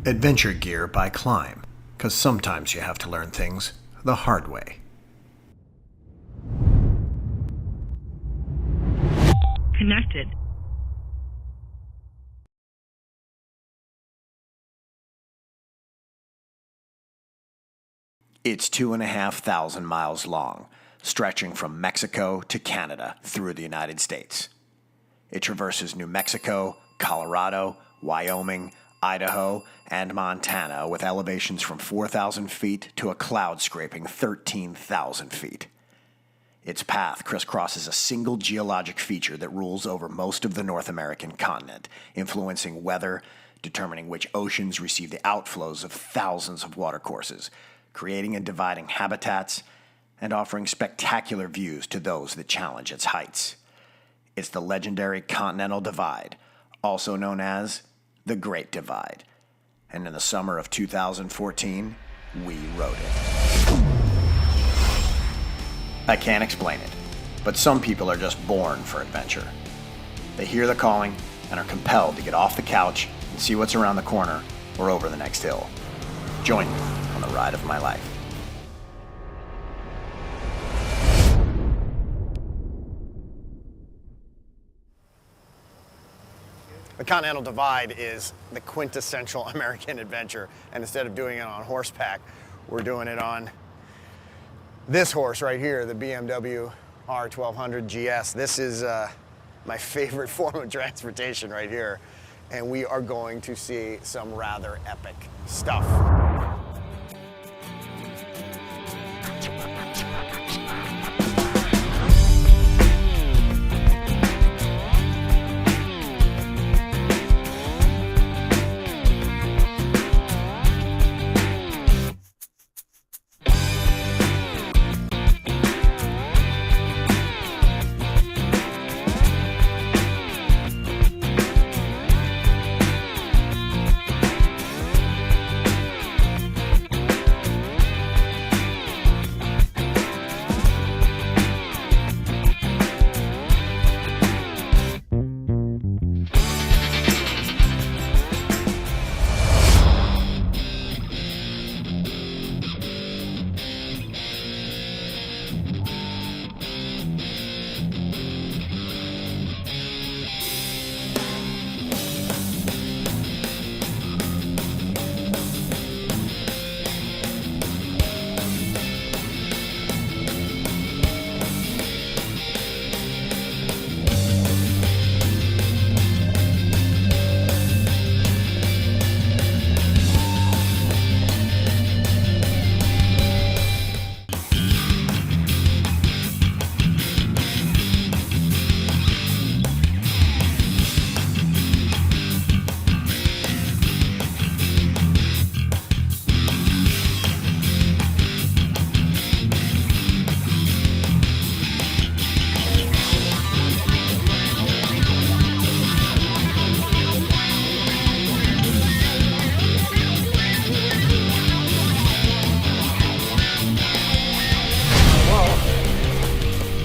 Adventure gear by Climb, because sometimes you have to learn things the hard way. Connected. It's 2,500 miles long, stretching from Mexico to Canada through the United States. It traverses New Mexico, Colorado, Wyoming, Idaho, and Montana with elevations from 4,000 feet to a cloud-scraping 13,000 feet. Its path crisscrosses a single geologic feature that rules over most of the North American continent, influencing weather, determining which oceans receive the outflows of thousands of watercourses, creating and dividing habitats, and offering spectacular views to those that challenge its heights. It's the legendary Continental Divide, also known as the Great Divide. And in the summer of 2014, we rode it. I can't explain it, but some people are just born for adventure. They hear the calling and are compelled to get off the couch and see what's around the corner or over the next hill. Join me on the ride of my life. The Continental Divide is the quintessential American adventure, and instead of doing it on horseback, we're doing it on this horse right here, the BMW R1200 GS. This is my favorite form of transportation right here, and we are going to see some rather epic stuff.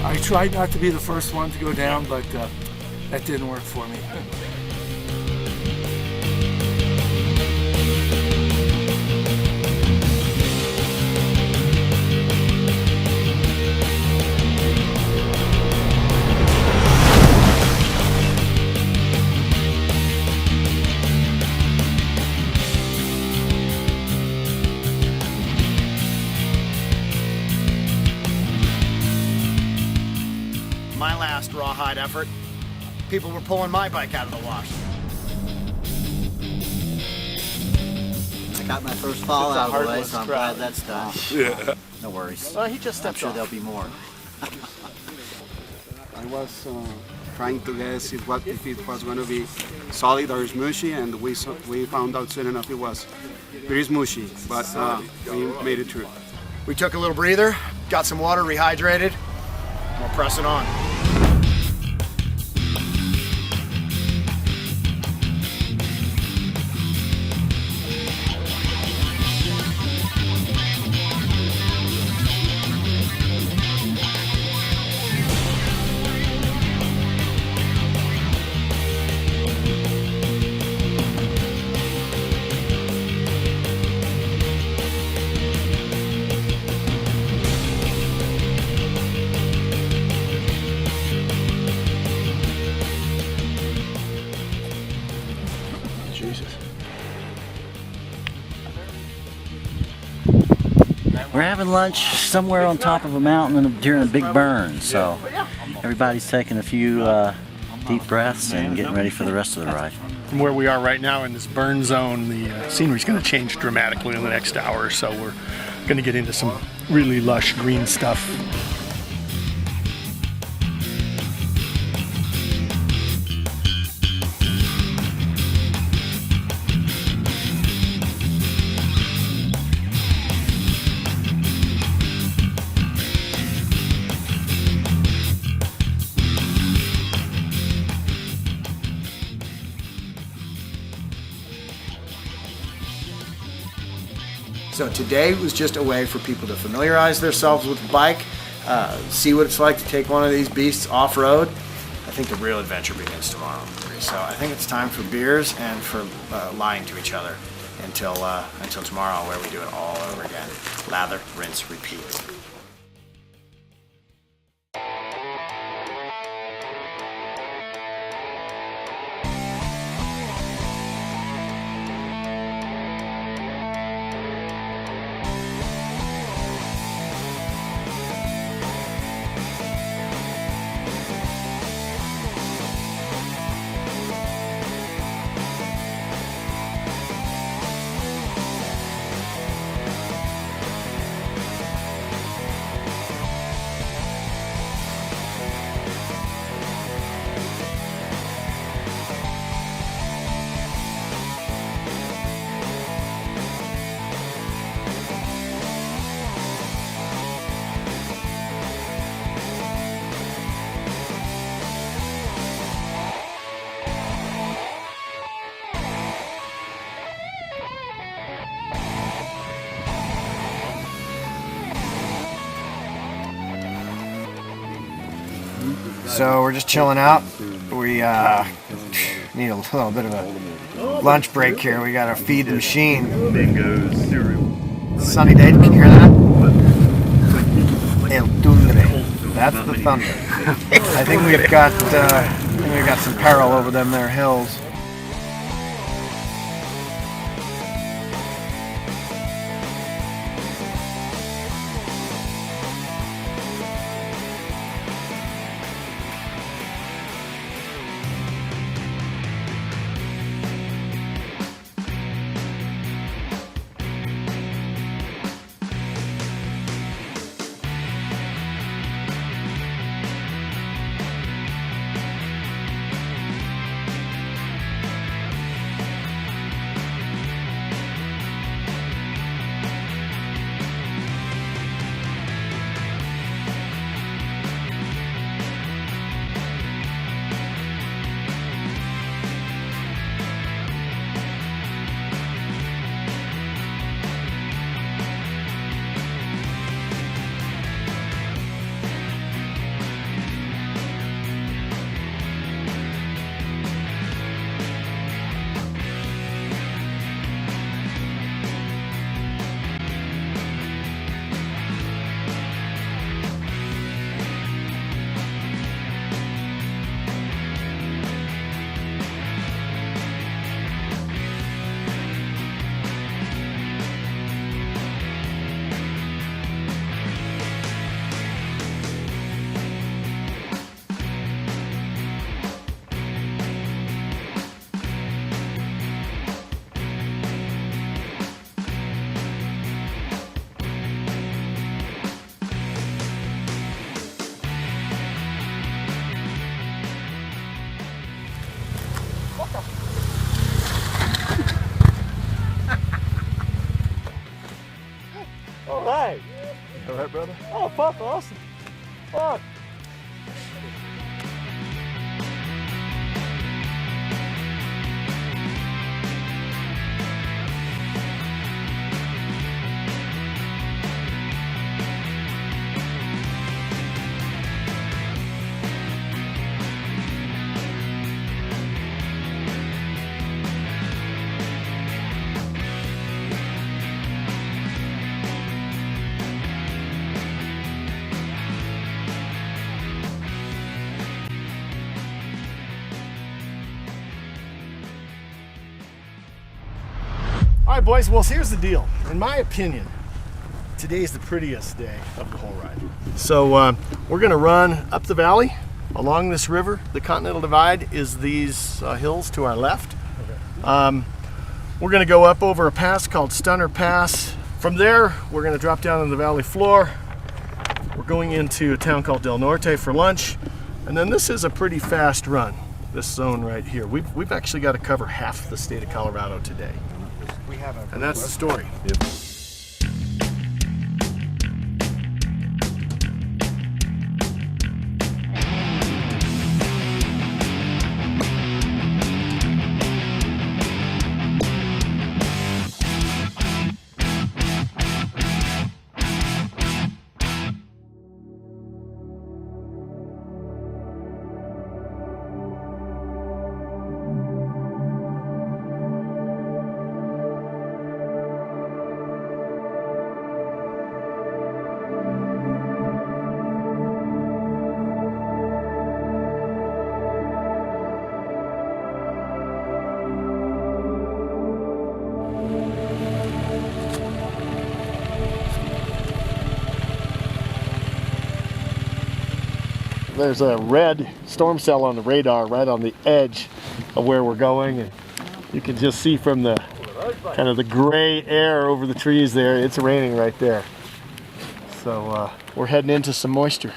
I tried not to be the first one to go down, but that didn't work for me. My last Rawhyde effort, people were pulling my bike out of the wash. I got my first fall out of the way, so I'm glad that's done. Yeah. No worries. Well, he just I'm stepped sure off. there'll be more. I was trying to guess if it was going to be solid or smushy, and we found out soon enough it was very smushy, but we made it through. We took a little breather, got some water, rehydrated, and we're pressing on. We're having lunch somewhere on top of a mountain during a big burn, so everybody's taking a few deep breaths and getting ready for the rest of the ride. From where we are right now in this burn zone, the scenery's going to change dramatically in the next hour or so. We're going to get into some really lush green stuff. So today was just a way for people to familiarize themselves with the bike, see what it's like to take one of these beasts off-road. I think the real adventure begins tomorrow. So I think it's time for beers and for lying to each other until tomorrow, where we do it all over again. Lather, rinse, repeat. So we're just chilling out. We need a little bit of a lunch break here. We gotta feed the machine. Sunny day, can you hear that? El Tundre. That's the thunder. I think we've got some peril over them there hills. Alright. Alright, brother? Oh, fuck, awesome. Fuck. All right, boys, well, here's the deal. In my opinion, today's the prettiest day of the whole ride. So we're gonna run up the valley along this river. The Continental Divide is these hills to our left. We're gonna go up over a pass called Stunner Pass. From there, we're gonna drop down on the valley floor. We're going into a town called Del Norte for lunch. And then this is a pretty fast run, this zone right here. We've actually got to cover half the state of Colorado today. And that's the story. There's a red storm cell on the radar right on the edge of where we're going, and you can just see from the kind of the gray air over the trees there, it's raining right there. So we're heading into some moisture.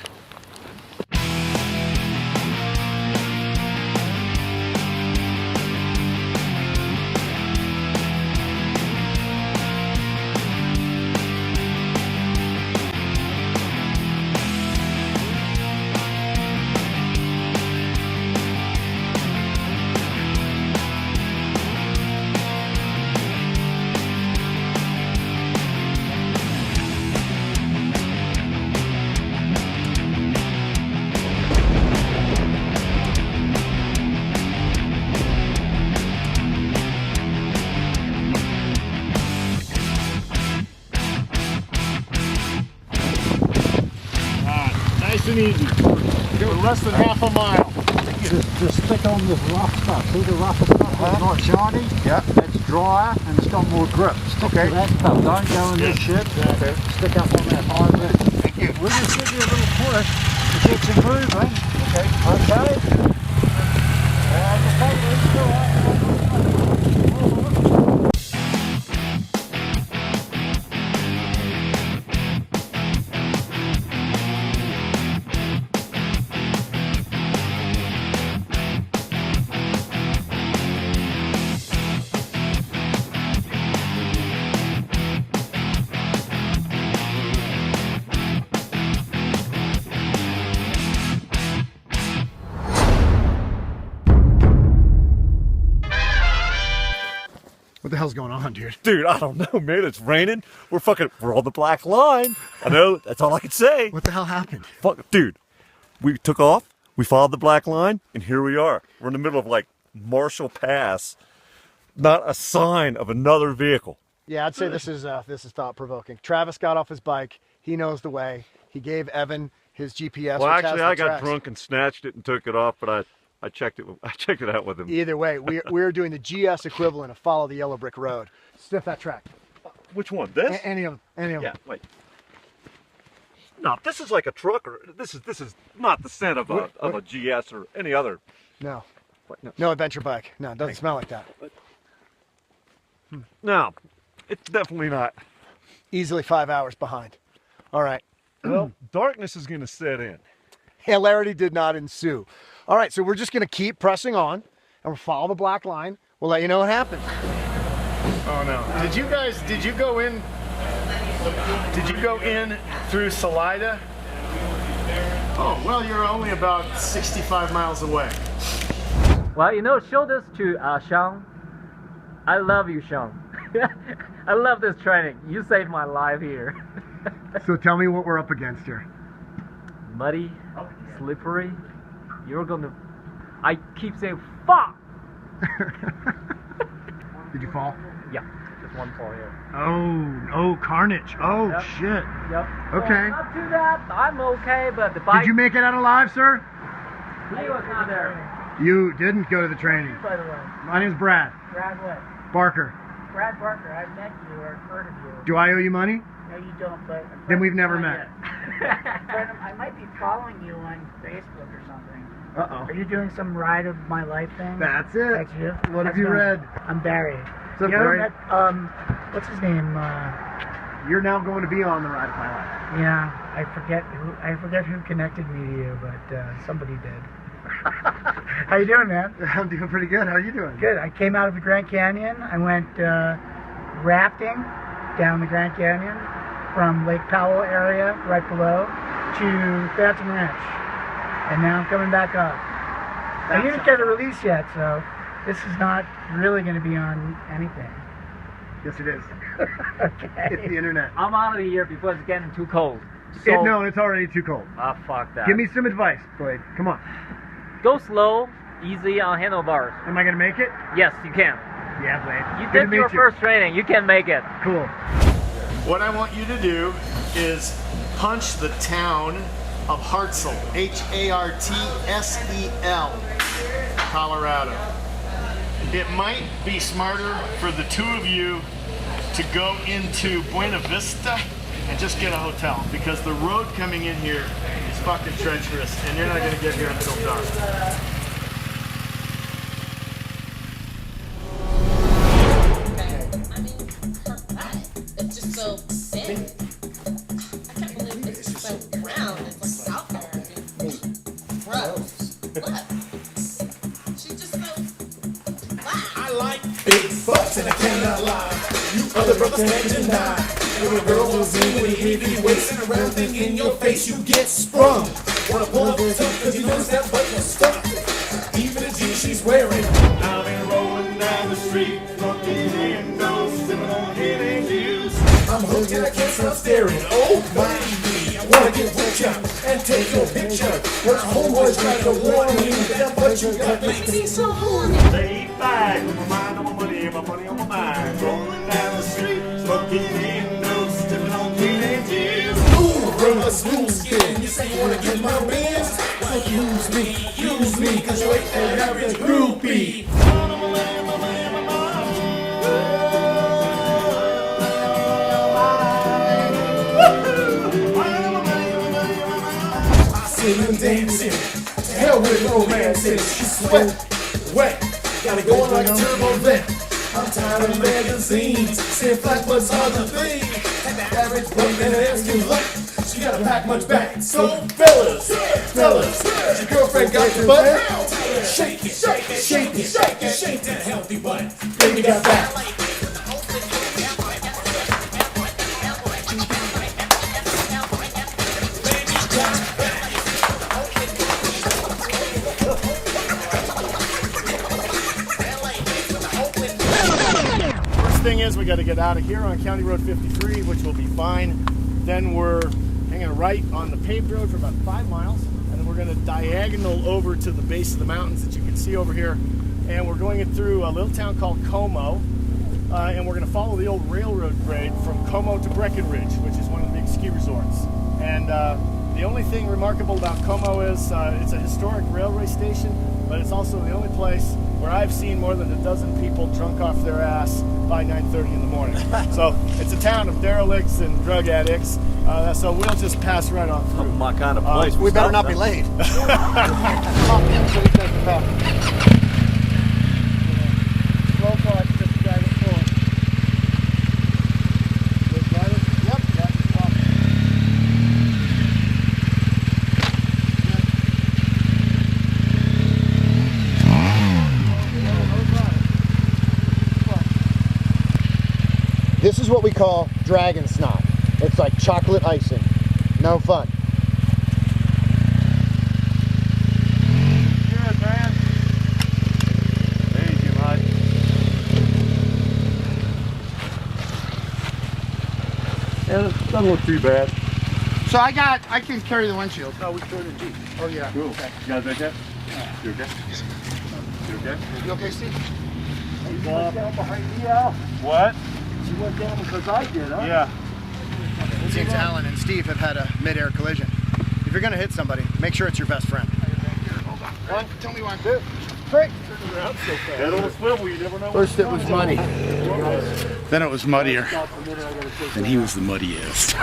Nice and easy. We're less than half a mile. Just stick on this rough stuff. See the rough stuff that's not shiny? Yeah. That's drier and it's got more grip. Stick to that stuff. Don't go in this shit. Okay. Stick up on that hard bit. Thank you. We'll just give you a little push to get you moving. Okay. Okay? Just take it easy. All right. What the hell's going on, dude? Dude, I don't know, man. It's raining. We're on the black line. I know. That's all I can say. What the hell happened? Fuck, dude. We took off. We followed the black line, and here we are. We're in the middle of like Marshall Pass. Not a sign of another vehicle. Yeah, I'd say this is thought-provoking. Travis got off his bike. He knows the way. He gave Evan his GPS. Well, which has actually, the I got tracks. drunk and snatched it and took it off, but I checked it out with him. Either way, we're doing the GS equivalent of follow the yellow brick road. Sniff that track. Which one? This? Any of them. Any of Yeah, them. wait. No, this is like a truck, or this is not the scent of a GS or any other. No. What? No. No adventure bike. No, it doesn't smell like that. No, it's definitely not. Easily 5 hours behind. All right. Well, darkness is going to set in. Hilarity did not ensue. All right, so we're just going to keep pressing on, and we'll follow the black line. We'll let you know what happens. Oh no. Did you go in through Salida? Oh, well, you're only about 65 miles away. Well, show this to Sean. I love you, Sean. I love this training. You saved my life here. So tell me what we're up against here. Muddy, slippery. I keep saying, fuck! Did you fall? Yeah, just one fall here. Oh, carnage. Oh, Yep. shit. Yep. Okay. So not too that. I'm okay, but the bike. Did you make it out alive, sir? He was not there. You didn't go to the training. By the way, My name's Brad. Brad what? Barker. Brad Barker. I've met you or heard of you. Do I owe you money? No, you don't, but... Then we've never met. I might be following you on Facebook or something. Uh-oh. Are you doing some Ride of My Life thing? That's it. That's you? What have How's you it going? read? I'm Barry. What's up, You ever Barry? met, what's his name? You're now going to be on the Ride of My Life. Yeah, I forget who connected me to you, but somebody did. How you doing, man? I'm doing pretty good. How are you doing? Good. I came out of the Grand Canyon. I went rafting down the Grand Canyon from Lake Powell area, right below, to Phantom Ranch. And now I'm coming back up. I didn't get a release yet, so this is not really going to be on anything. Yes, it is. Okay. It's the internet. I'm out of here before it's getting too cold. So, No, it's already too cold. ah, fuck that. Give me some advice, Blade. Come on. Go slow, easy on handlebars. Am I going to make it? Yes, you can. Yeah, Blade. You Good to did your meet you. first training. You can make it. Cool. What I want you to do is punch the town of Hartselle, Hartsel, Colorado. It might be smarter for the two of you to go into Buena Vista and just get a hotel, because the road coming in here is fucking treacherous and you're not going to get here until dark. I mean, her butt, it's just so thin. I can't believe it's so round. It's like out there. Gross. Look. She's just so flat. I like big butts and I cannot lie. You other brothers can't deny. When a girl goes in with a heavy waist and a round thing in your face, you get sprung. Wanna pull up tough cause you notice that butt was stuck. Even the jeans she's wearing. I've been rolling down the street, smoking windows, sipping on hidden juice. I'm hooked and I can't stop staring. Oh my, I wanna get with ya and take your picture. When our homeboys try to warn me that butt you got makes me so horny. Lay back with my mind on my money and my money on my mind. Rolling down the street, smoking windows, sipping on hidden juice. Ooh, bring a smooth skin. You say you wanna get my biz? Well, use me, cause you ain't an average groupie. I see you dancing, to hell with romances. She's sweat, wet, got it going like a turbo vet. I'm tired of magazines, saying flat butts are the thing. Take the average boy and ask you luck. She gotta pack much back. So fellas, has your girlfriend got your butt? Shake it, shake it, shake it, shake it, shake that healthy butt. Baby got back. First thing is we got to get out of here on County Road 53, which will be fine. Then we're hanging a right on the paved road for about 5 miles, and then we're going to diagonal over to the base of the mountains that you can see over here, and we're going through a little town called Como, and we're going to follow the old railroad grade from Como to Breckenridge, which is one of the big ski resorts. And the only thing remarkable about Como is it's a historic railway station, but it's also the only place where I've seen more than a dozen people drunk off their ass by 9:30 in the morning. So it's a town of derelicts and drug addicts. So we'll just pass right on through. My kind of place. We better not be late. This is what we call dragon snot. It's like chocolate icing. No fun. Cheers, man. Thank you, bud. Yeah, it doesn't look too bad. So I can carry the windshield. No, we threw it in Jeep. Oh yeah. Cool. Okay. You guys okay? You okay? You okay? You okay, Steve? You went down behind me, Al? What? You went down because I did, huh? Yeah. It seems Alan and Steve have had a mid-air collision. If you're gonna hit somebody, make sure it's your best friend. One, tell me one, two, three. Head on a swivel, you never know. First it was money. Then it was muddier. And he was the muddiest.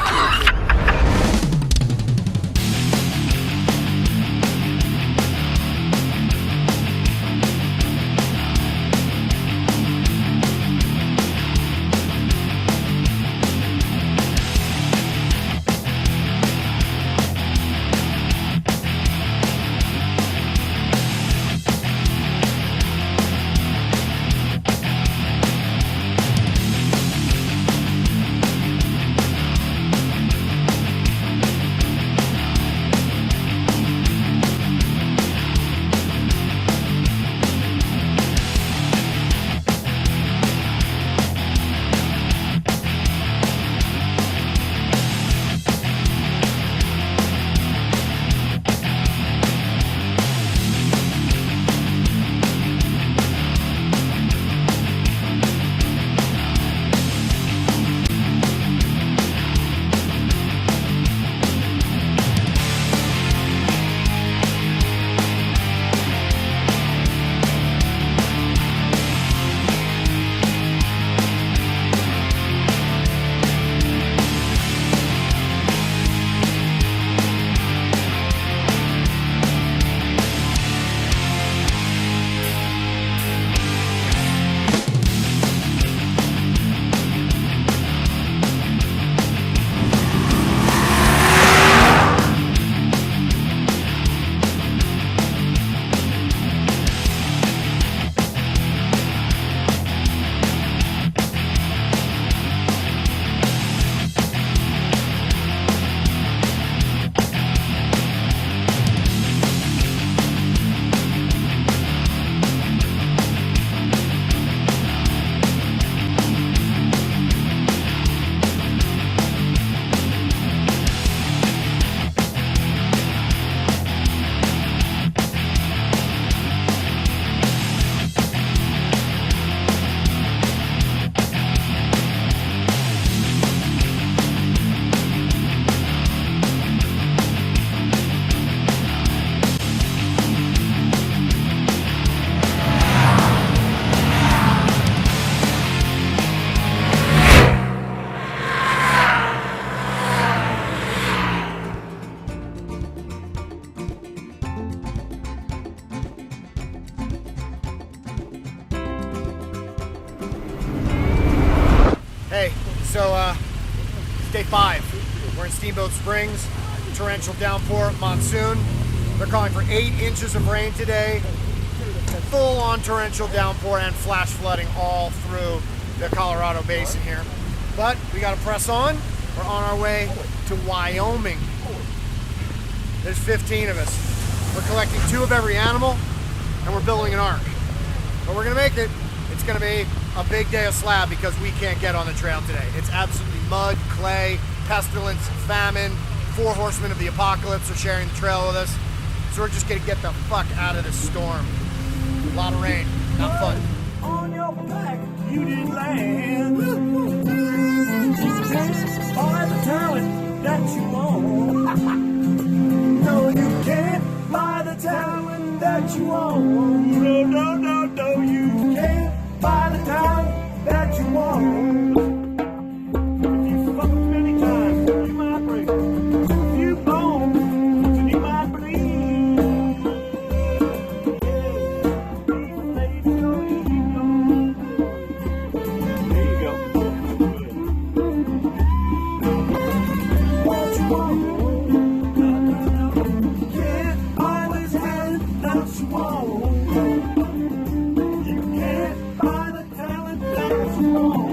So, day 5. We're in Steamboat Springs, torrential downpour, monsoon. They're calling for 8 inches of rain today. Full-on torrential downpour and flash flooding all through the Colorado Basin here. But we got to press on. We're on our way to Wyoming. There's 15 of us. We're collecting 2 of every animal, and we're building an ark. But we're gonna make it. It's gonna be a big day of slab because we can't get on the trail today. It's absolutely mud, clay, pestilence, famine. 4 horsemen of the apocalypse are sharing the trail with us. So we're just gonna get the fuck out of this storm. A lot of rain, not fun. On your back, you did land. By the talent that you own. No, you can't buy the talent that you own. No, no, no, no, you can't buy the talent that you own. If you fuck many times, you might break a few bones, and you might bleed. There you go. What you want? Can't buy the talent that you want. You can't buy the talent that you want.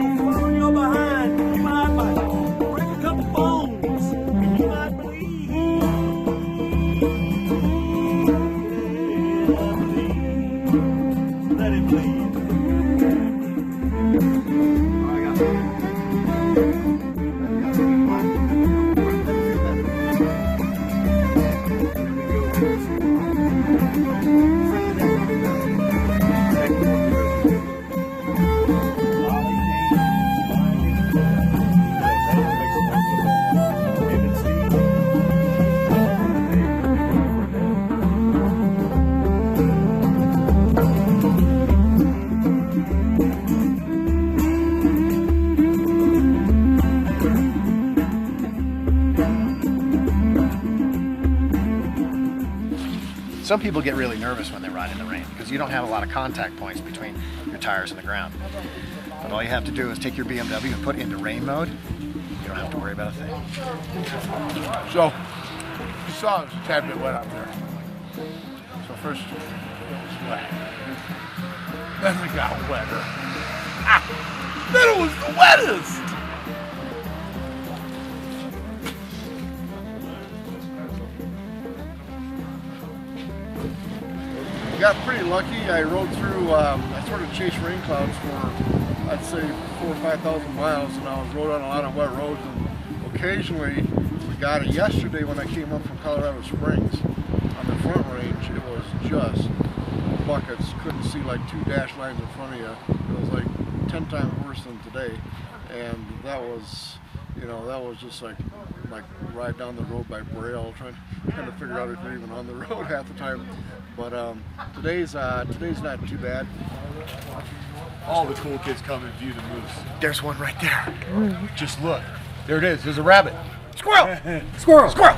You'll fall your behind, you might break a couple bones, and you might bleed. Let it bleed. Some people get really nervous when they ride in the rain because you don't have a lot of contact points between your tires and the ground. But all you have to do is take your BMW and put it into rain mode. You don't have to worry about a thing. So, you saw it was a tad bit wet out there. So first, it was wet. Then it got wetter. Then it was the wettest! I got pretty lucky. I rode through, I sort of chased rain clouds for, I'd say, 4,000 or 5,000 miles, and I was rode on a lot of wet roads, and occasionally we got it. Yesterday when I came up from Colorado Springs on the front range, it was just buckets. Couldn't see like 2 dash lines in front of you. It was like 10 times worse than today, and that was, you know, that was just like ride down the road by Braille, trying to figure out if you're even on the road half the time. But today's not too bad. All the cool kids come and view the moose. There's one right there. Just look. There it is. There's a rabbit. Squirrel! Squirrel! Squirrel!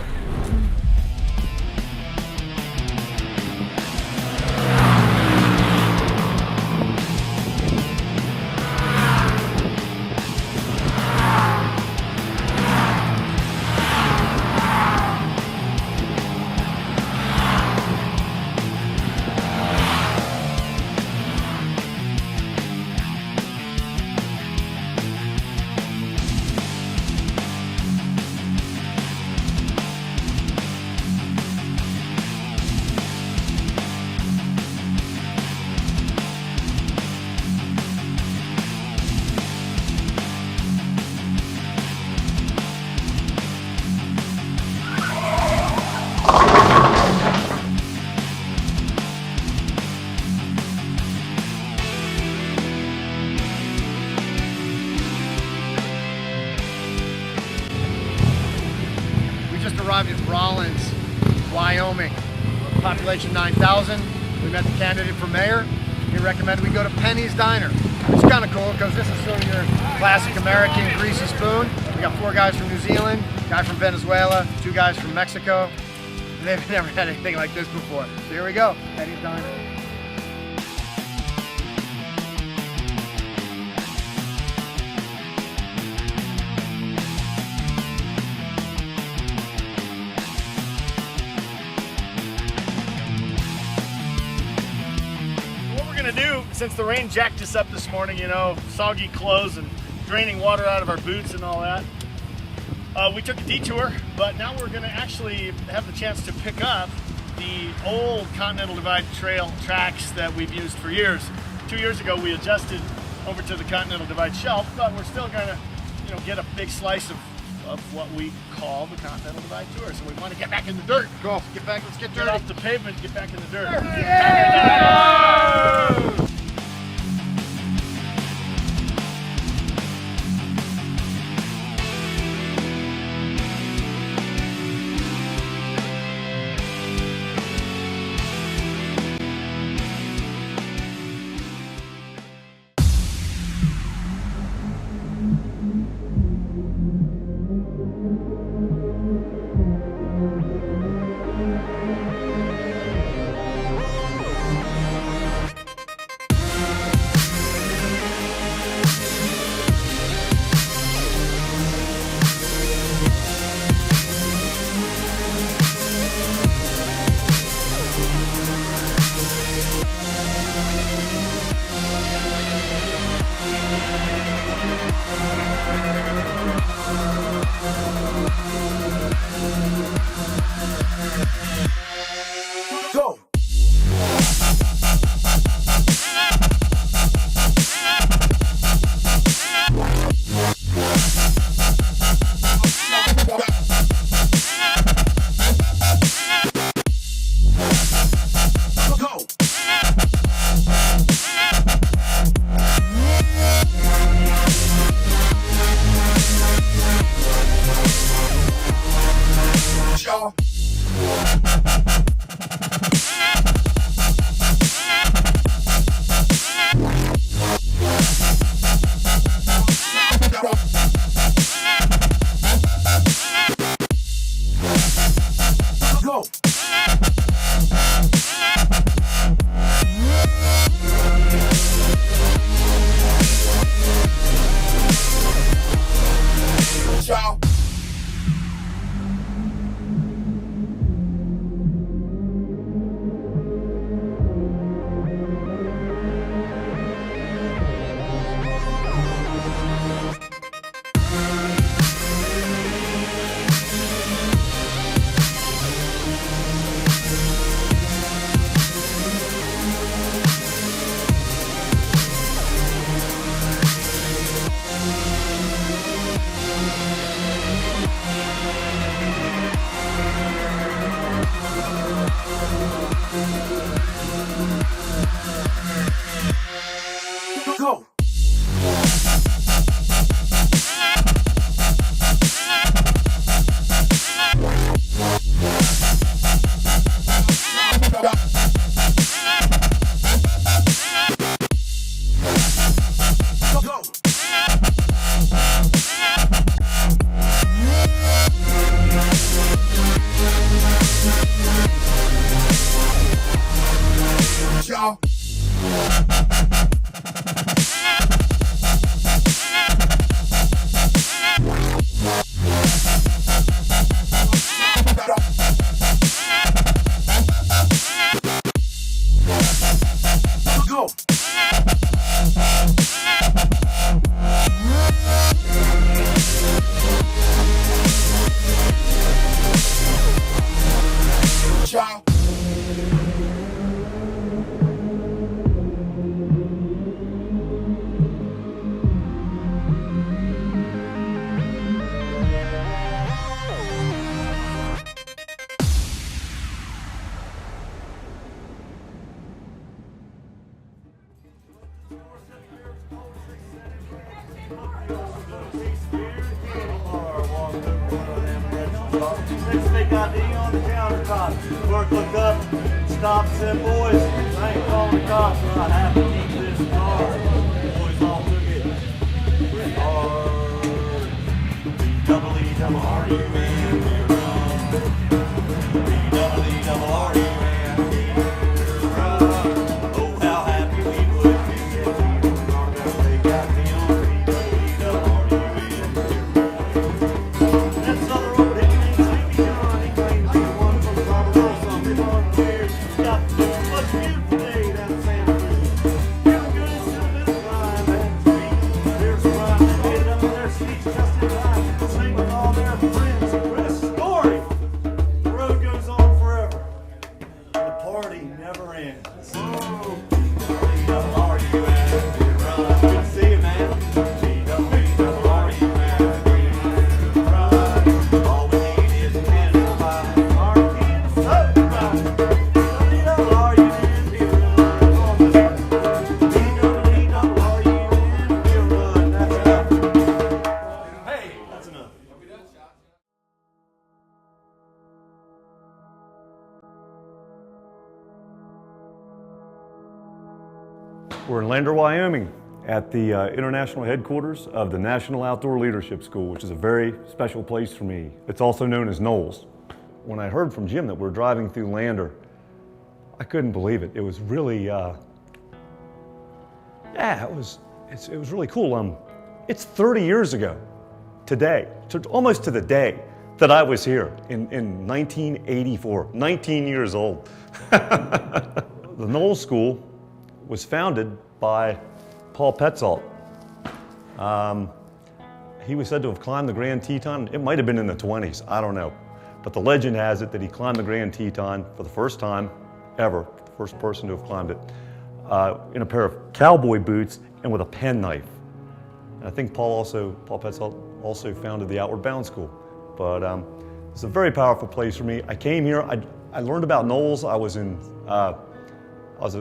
Arrived in Rawlins, Wyoming. Population 9,000. We met the candidate for mayor. He recommended we go to Penny's Diner. It's kind of cool because this is sort of your classic American greasy spoon. We got 4 guys from New Zealand, a guy from Venezuela, 2 guys from Mexico. They've never had anything like this before. So here we go, Penny's Diner. Do since the rain jacked us up this morning, you know, soggy clothes and draining water out of our boots and all that, we took a detour, but now we're going to actually have the chance to pick up the old Continental Divide trail tracks that we've used for years. 2 years ago we adjusted over to the Continental Divide shelf, but we're still going to, you know, get a big slice of what we call the Continental Divide tour. So we want to get back in the dirt. Go, get back, let's get dirty. Get off the pavement, get back in the dirt. on the countertop. Work, look up, stop, said boys, I ain't calling the cops, but I have to keep this car. The boys all took it pretty hard. B-double-E-double-R-U-N, we're run. B-double-E-double-R-U-N, we're run. Oh, how happy we would be if we were dark as they got me on B-double-E-double-R-U-N, we're run. That southern road ain't Sleepy John, he claims he's the one from the Bible Roll, some bit on the weird. Got too much beautiful day, that's Santa Cruz. Feeling good instead of this rhyme, that's sweet. There's a rhyme that made it up in their seats just in time. Sing with all their friends. Chris, story. The road goes on forever. The party never ends. Whoa. B-double-E-double-R-U-N, we run. Good to see you, man. B-double-E-double-R-U-N, we run. All we need is a can of pie. Our can of soap pie. B-double-E-double-R-U-N, we run. Come on, mister. B-double-E-double-R-U-N, we run. That's enough. Hey, that's enough. We're in Lander, Wyoming, at the international headquarters of the National Outdoor Leadership School, which is a very special place for me. It's also known as Knowles. When I heard from Jim that we're driving through Lander, I couldn't believe it. It was really, yeah, it was really cool. It's 30 years ago today, almost to the day that I was here in 1984, 19 years old. The Knowles School was founded by Paul Petzold. He was said to have climbed the Grand Teton. It might have been in the 20s, I don't know. But the legend has it that he climbed the Grand Teton for the first time ever, the first person to have climbed it, in a pair of cowboy boots and with a penknife. And I think Paul Petzold also founded the Outward Bound School. But it's a very powerful place for me. I came here, I learned about Knowles. I was a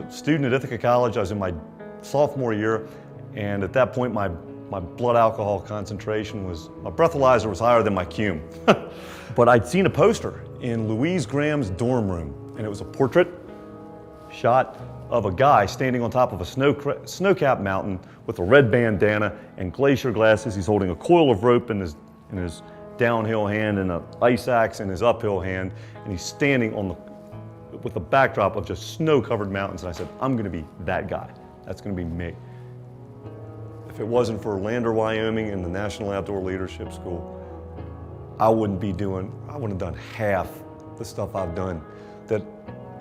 student at Ithaca College. I was in my sophomore year, and at that point my blood alcohol concentration my breathalyzer was higher than my cume. But I'd seen a poster in Louise Graham's dorm room, and it was a portrait shot of a guy standing on top of a snow-capped mountain with a red bandana and glacier glasses. He's holding a coil of rope in his downhill hand and an ice axe in his uphill hand, and he's standing with a backdrop of just snow-covered mountains. And I said, I'm gonna be that guy. That's gonna be me. If it wasn't for Lander, Wyoming and the National Outdoor Leadership School, I wouldn't have done half the stuff I've done that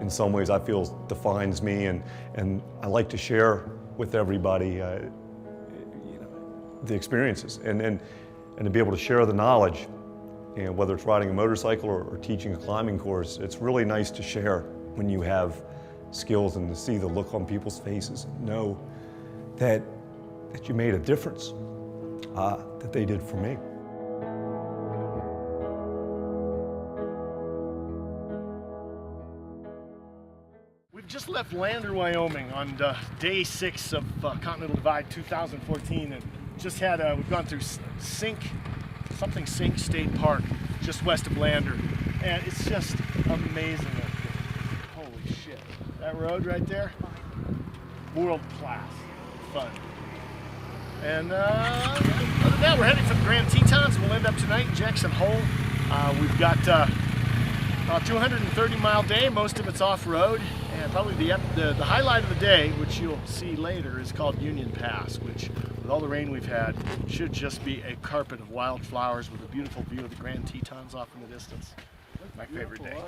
in some ways I feel defines me, and I like to share with everybody the experiences and to be able to share the knowledge. And whether it's riding a motorcycle or teaching a climbing course, it's really nice to share when you have skills and to see the look on people's faces and know that you made a difference, that they did for me. We've just left Lander, Wyoming on day 6 of Continental Divide 2014, and just had we've gone through Sink State Park, just west of Lander, and it's just amazing up here. Holy shit! That road right there, world class, fun. And other than that, we're heading for the Grand Tetons. We'll end up tonight in Jackson Hole. We've got about 230-mile day. Most of it's off-road, and probably the highlight of the day, which you'll see later, is called Union Pass, which, with all the rain we've had, should just be a carpet of wildflowers with a beautiful view of the Grand Tetons off in the distance. My favorite day.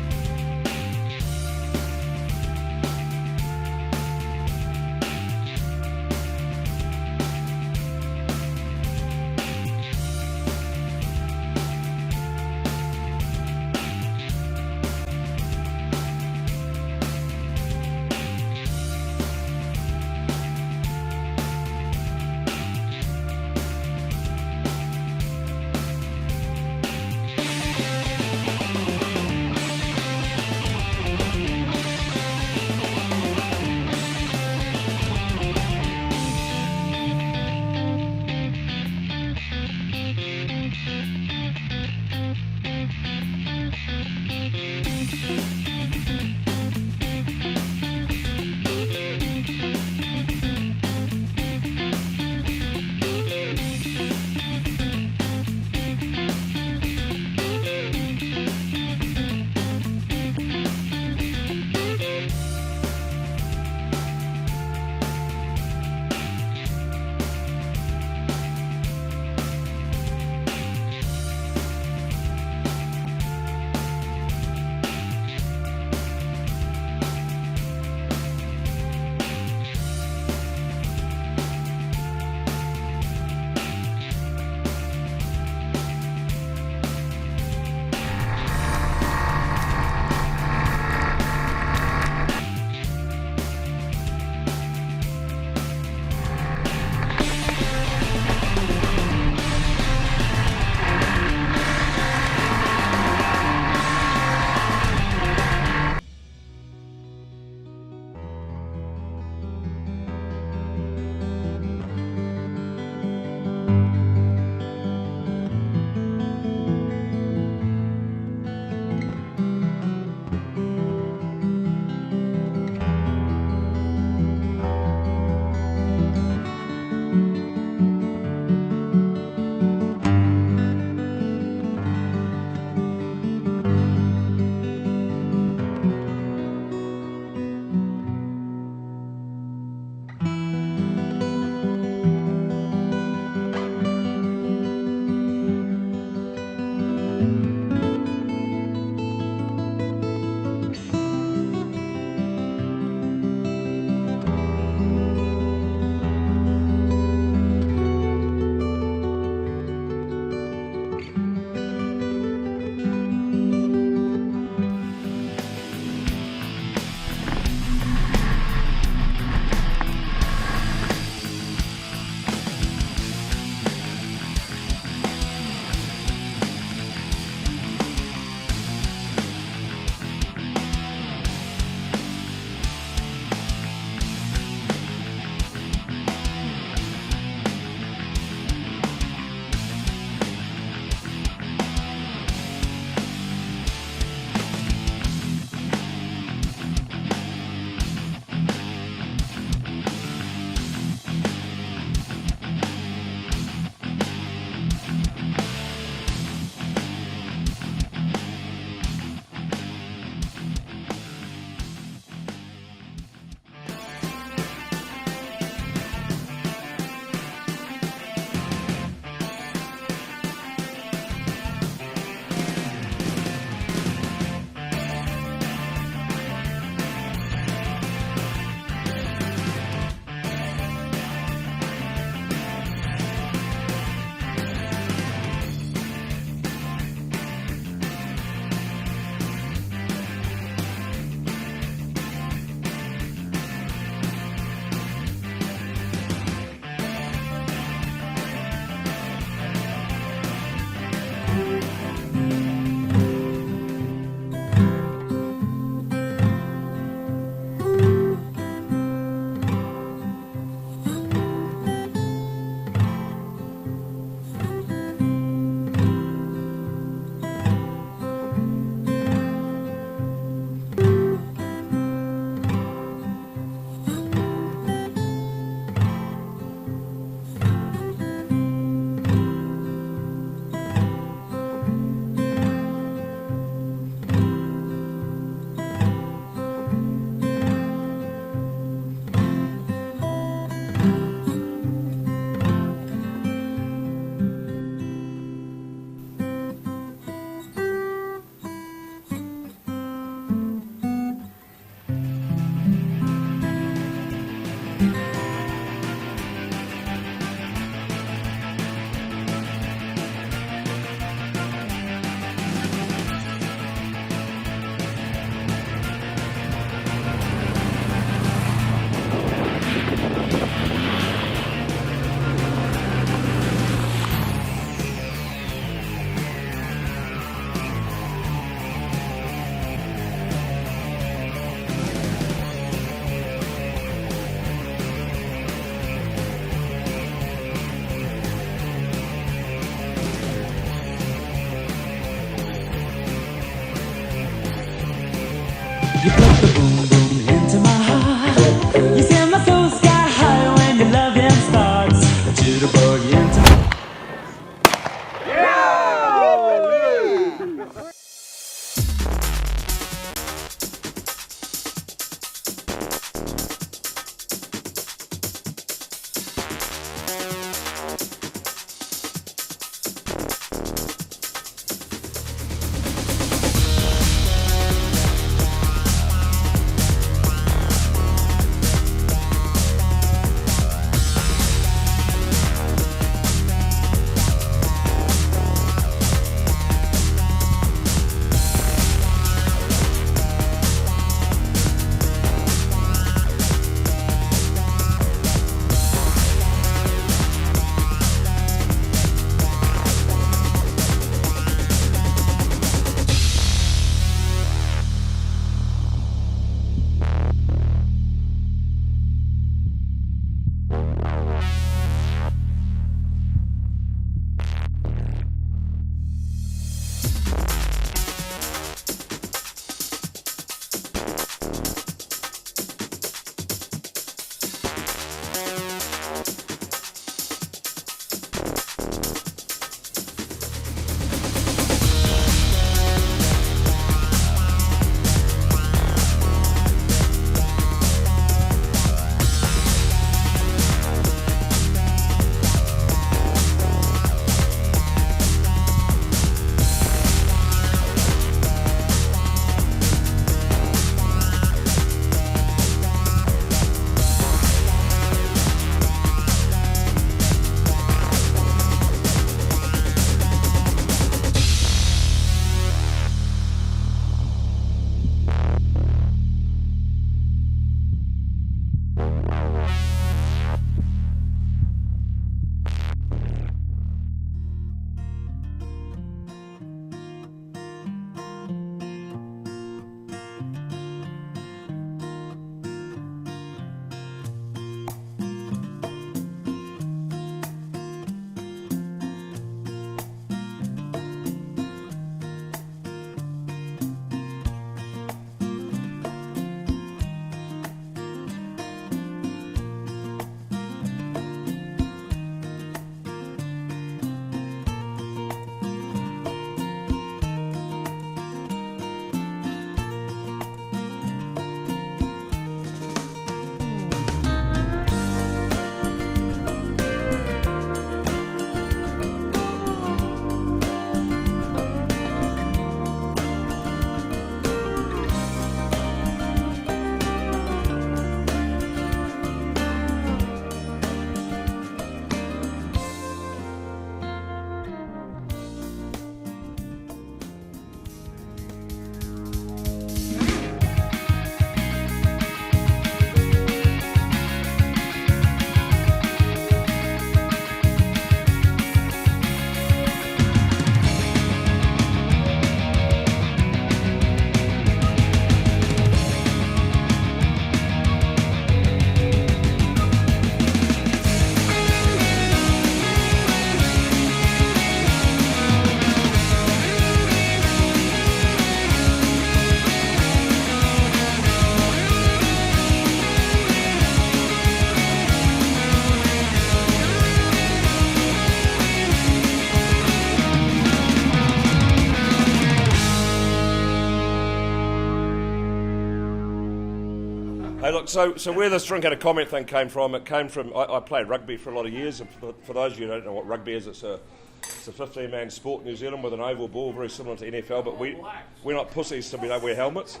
Hey, look, so where this drink had a comment thing came from, it came from, I played rugby for a lot of years, and for those of you who don't know what rugby is, it's a 15-man sport in New Zealand with an oval ball, very similar to NFL, but we're not pussies, so we don't wear helmets.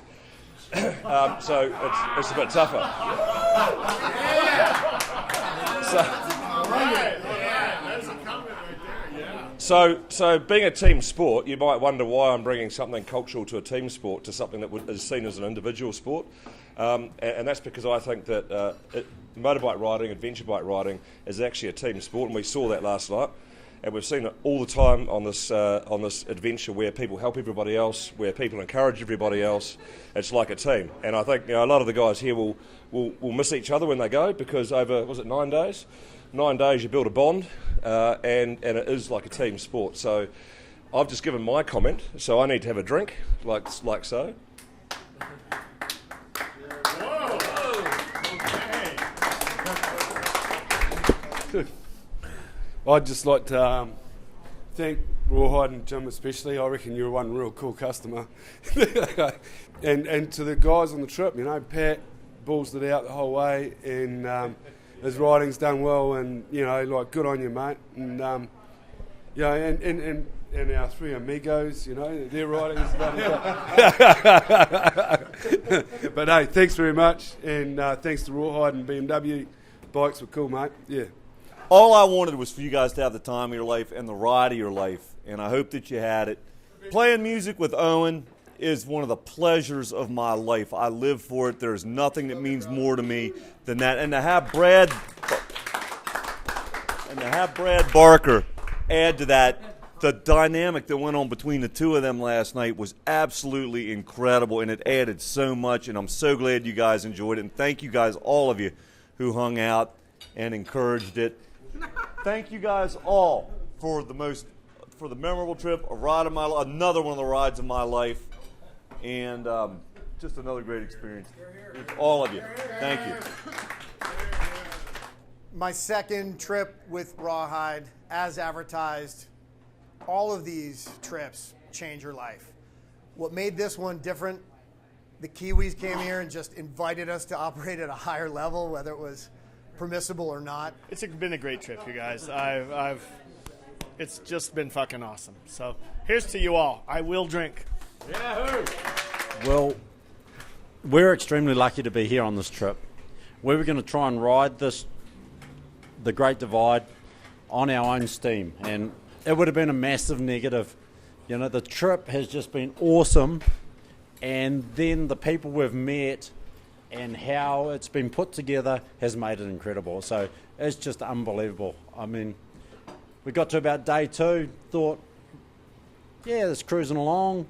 So it's a bit tougher. So being a team sport, you might wonder why I'm bringing something cultural to a team sport, to something that is seen as an individual sport. And that's because I think that motorbike riding, adventure bike riding, is actually a team sport, and we saw that last night. And we've seen it all the time on this adventure, where people help everybody else, where people encourage everybody else. It's like a team. And I think a lot of the guys here will miss each other when they go, because over, was it 9 days? 9 days you build a bond, and it is like a team sport. So I've just given my comment, so I need to have a drink, like so. Good. I'd just like to thank Rawhyde and Jim especially. I reckon you're one real cool customer. and to the guys on the trip, Pat balls it out the whole way, and his riding's done well, and good on you, mate. And and our three amigos, their riding's done well. But hey, thanks very much, and thanks to Rawhyde and BMW. Bikes were cool, mate. Yeah. All I wanted was for you guys to have the time of your life and the ride of your life, and I hope that you had it. Playing music with Owen is one of the pleasures of my life. I live for it. There's nothing that means more to me than that. And to have Brad Barker add to that, the dynamic that went on between the two of them last night was absolutely incredible, and it added so much, and I'm so glad you guys enjoyed it. And thank you guys, all of you, who hung out and encouraged it. Thank you guys all for the memorable trip, a ride of my life, another one of the rides of my life, and just another great experience with all of you. Thank you. My second trip with Rawhyde, as advertised. All of these trips change your life. What made this one different, the Kiwis came here and just invited us to operate at a higher level, whether it was permissible or not. It's been a great trip, you guys. It's just been fucking awesome. So here's to you all. I will drink. Yahoo! Well, we're extremely lucky to be here on this trip. We were going to try and ride the Great Divide on our own steam, and it would have been a massive negative. The trip has just been awesome, and then the people we've met and how it's been put together has made it incredible. So it's just unbelievable. I mean, we got to about day 2, thought, yeah, it's cruising along,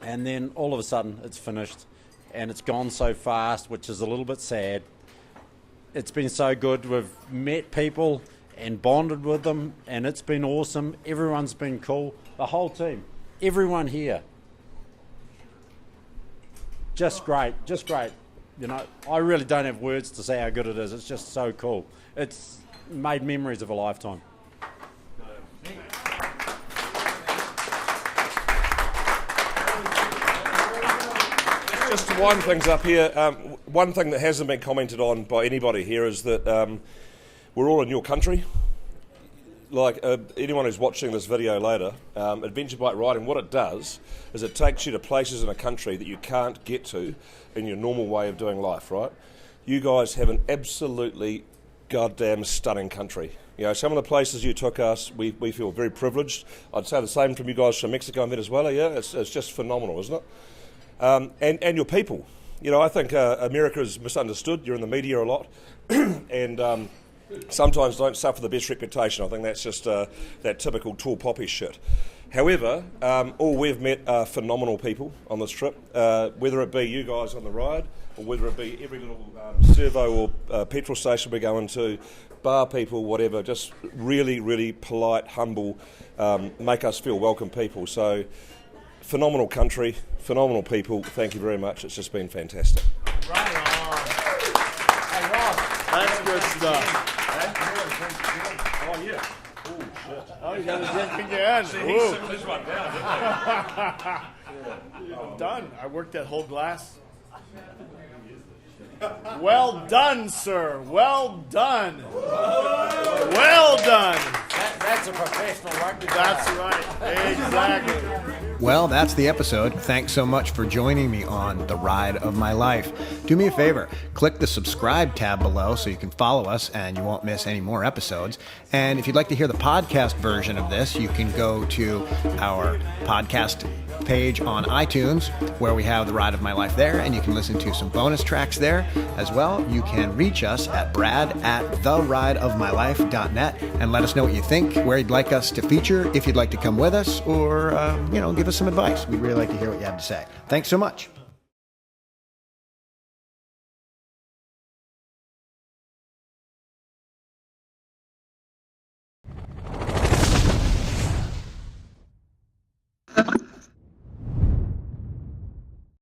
and then all of a sudden it's finished, and it's gone so fast, which is a little bit sad. It's been so good. We've met people and bonded with them, and it's been awesome. Everyone's been cool. The whole team, everyone here, just great. I really don't have words to say how good it is. It's just so cool. It's made memories of a lifetime. Just to wind things up here, one thing that hasn't been commented on by anybody here is that we're all in your country. Like anyone who's watching this video later, adventure bike riding, what it does is it takes you to places in a country that you can't get to in your normal way of doing life, right? You guys have an absolutely goddamn stunning country. Some of the places you took us, we feel very privileged. I'd say the same from you guys from Mexico and Venezuela, yeah? It's just phenomenal, isn't it? And your people. I think America is misunderstood. You're in the media a lot, and sometimes don't suffer the best reputation. I think that's just that typical tall poppy shit. However, all we've met are phenomenal people on this trip, whether it be you guys on the ride, or whether it be every little servo or petrol station we go into, bar people, whatever, just really, really polite, humble, make us feel welcome people. So, phenomenal country, phenomenal people. Thank you very much. It's just been fantastic. Right on. Hey, Rob. That's good stuff. Oh, yeah. Oh, shit. Oh, you got a drink again. He's run down, done. I worked that whole glass. Well done, sir. Well done. Well done. That's a professional rugby player. That's right. Exactly. Well, that's the episode. Thanks so much for joining me on The Ride of My Life. Do me a favor, click the subscribe tab below so you can follow us and you won't miss any more episodes. And if you'd like to hear the podcast version of this, you can go to our podcast page on iTunes where we have The Ride of My Life there, and you can listen to some bonus tracks there as well. You can reach us at brad@therideofmylife.net and let us know what you think, where you'd like us to feature, if you'd like to come with us, or give us some advice. We'd really like to hear what you have to say. Thanks so much.